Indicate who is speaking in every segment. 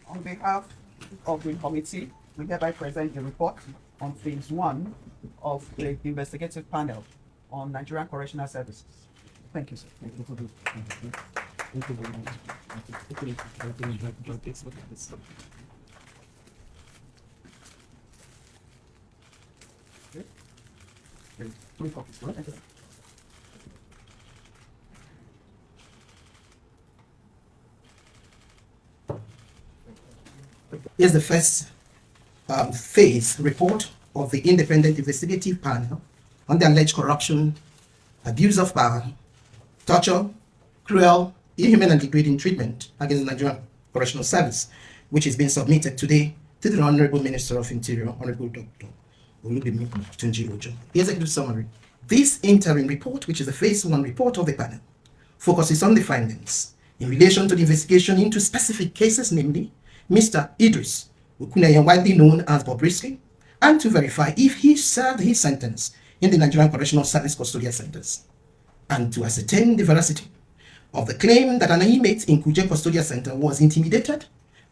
Speaker 1: On behalf of the committee, we hereby present the report on phase 1 of the investigative panel on Nigerian Correctional Services. Thank you, sir. Thank you very much. Okay. 3 copies, right?
Speaker 2: Here's the first phase report of the independent investigative panel on the alleged corruption, abuse of power, torture, cruel, inhuman and degrading treatment against the Nigerian Correctional Service, which is being submitted today to the Honorable Minister of Interior, Honorable Dr. Olubimi Tunji Ojo. The executive summary. This interim report, which is the phase 1 report of the panel, focuses on the findings in relation to the investigation into specific cases, namely Mr. Idris Okuneye, widely known as Bobrisky, and to verify if he served his sentence in the Nigerian Correctional Service custodial centers, and to ascertain the veracity of the claim that an inmate in Kuje Custodial Center was intimidated,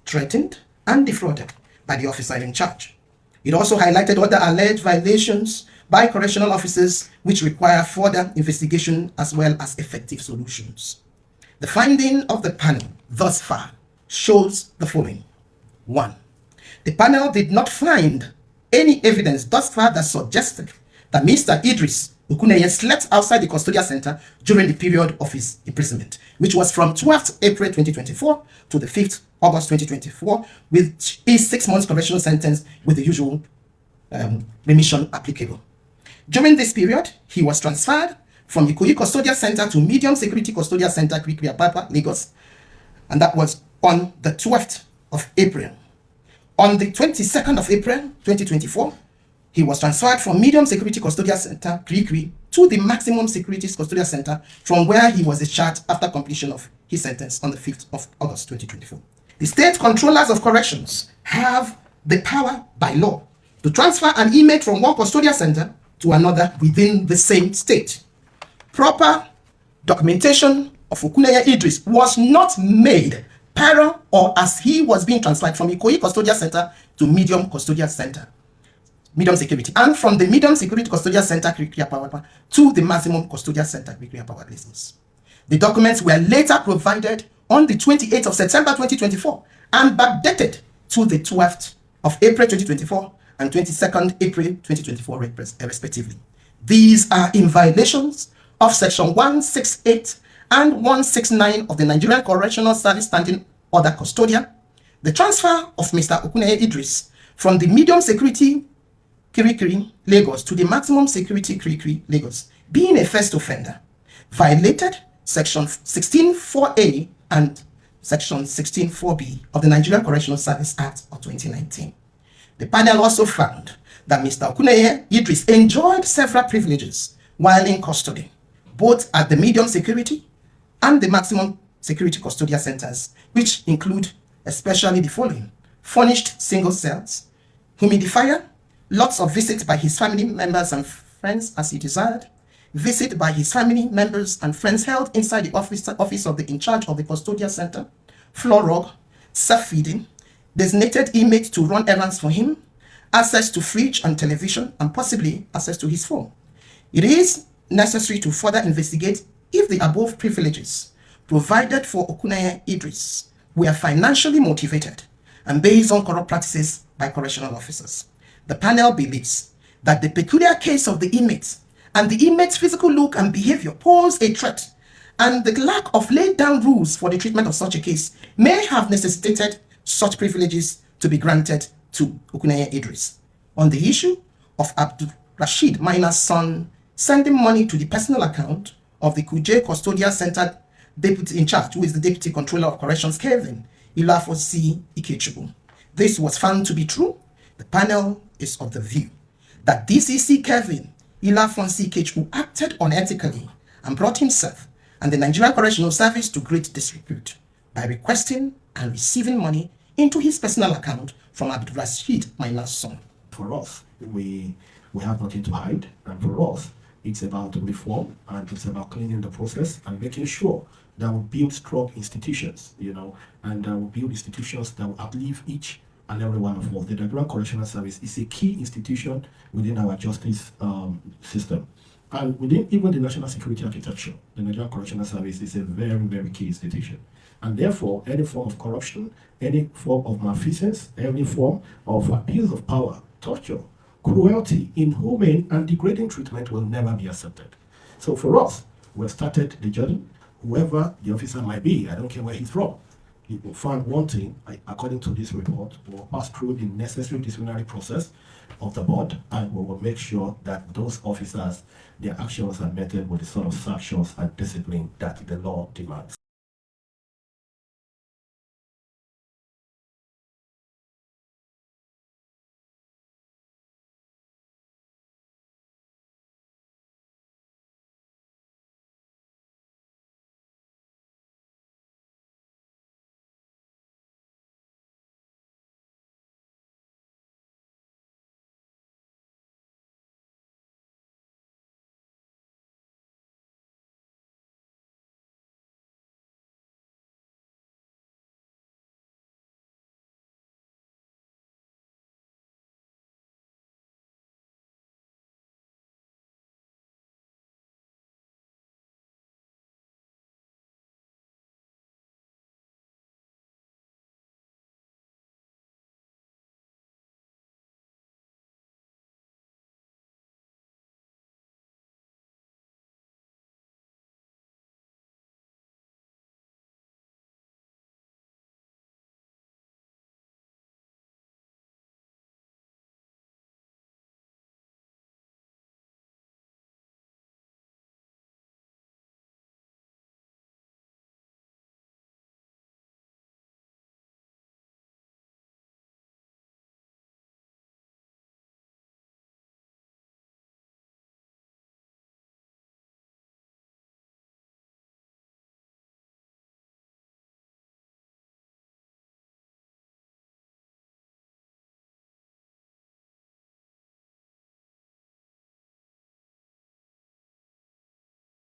Speaker 2: threatened, and defrauded by the officer in charge. It also highlighted other alleged violations by correctional officers which require further investigation as well as effective solutions. The finding of the panel thus far shows the following. 1. The panel did not find any evidence thus far that suggested that Mr. Idris Okuneye slept outside the custodial center during the period of his imprisonment, which was from 12th April 2024 to the 5th August 2024, with his 6 months correctional sentence with the usual remission applicable. During this period, he was transferred from Ikoyi Custodial Center to Medium Security Custodial Center, Apapa, Lagos, and that was on the 12th of April. On the 22nd of April 2024, he was transferred from Medium Security Custodial Center, Krikri, to the Maximum Security Custodial Center, from where he was discharged after completion of his sentence on the 5th of August 2024. The state controllers of corrections have the power by law to transfer an inmate from one custodial center to another within the same state. Proper documentation of Okuneye Idris was not made prior or as he was being transferred from Ikoyi Custodial Center to Medium Custodial Center, Medium Security, and from the Medium Security Custodial Center to the Maximum Custodial Center Lagos. The documents were later provided on the 28th of September 2024 and backdated to the 12th of April 2024 and 22nd April 2024 respectively. These are in violations of Section 168 and 169 of the Nigerian Correctional Service Standing Order Custodian. The transfer of Mr. Okuneye Idris from the Medium Security Kirikiri, Lagos to the Maximum Security Kirikiri, Lagos, being a first offender, violated Section 16.4a and Section 16.4b of the Nigerian Correctional Service Act of 2019. The panel also found that Mr. Okuneye Idris enjoyed several privileges while in custody, both at the Medium Security and the Maximum Security Custodial Centers, which include especially the following: furnished single cells, humidifier, lots of visits by his family members and friends as he desired, visit by his family members and friends held inside the office of the in charge of the custodial center, floor rug, self-feeding, designated inmates to run errands for him, access to fridge and television, and possibly access to his phone. It is necessary to further investigate if the above privileges provided for Okuneye Idris were financially motivated and based on corrupt practices by correctional officers. The panel believes that the peculiar case of the inmates and the inmate's physical look and behavior pose a threat, and the lack of laid down rules for the treatment of such a case may have necessitated such privileges to be granted to Okuneye Idris. On the issue of Abdul Rashid Minor's son sending money to the personal account of the Kuje Custodial Center deputy in charge, who is the Deputy Controller of Corrections, Kevin Ilafosi Ikechukwu. This was found to be true. The panel is of the view that DCC Kevin Ilafosi Ikechukwu acted unethically and brought himself and the Nigerian Correctional Service to great disrepute by requesting and receiving money into his personal account from Abdul Rashid Minor's son.
Speaker 3: For us, we have nothing to hide, and for us, it's about reform and it's about cleaning the process and making sure that will build strong institutions, and that will build institutions that will outlive each and every one of us. The Nigerian Correctional Service is a key institution within our justice system. And within even the national security architecture, the Nigerian Correctional Service is a very, very key institution. And therefore, any form of corruption, any form of malfeasance, any form of abuse of power, torture, cruelty, inhumane, and degrading treatment will never be accepted. So for us, we've started the journey. Whoever the officer might be, I don't care where he's from, he will find wanting, according to this report, will pass through the necessary disciplinary process of the board, and we will make sure that those officers, their actions are met with the sort of sanctions and discipline that the law demands.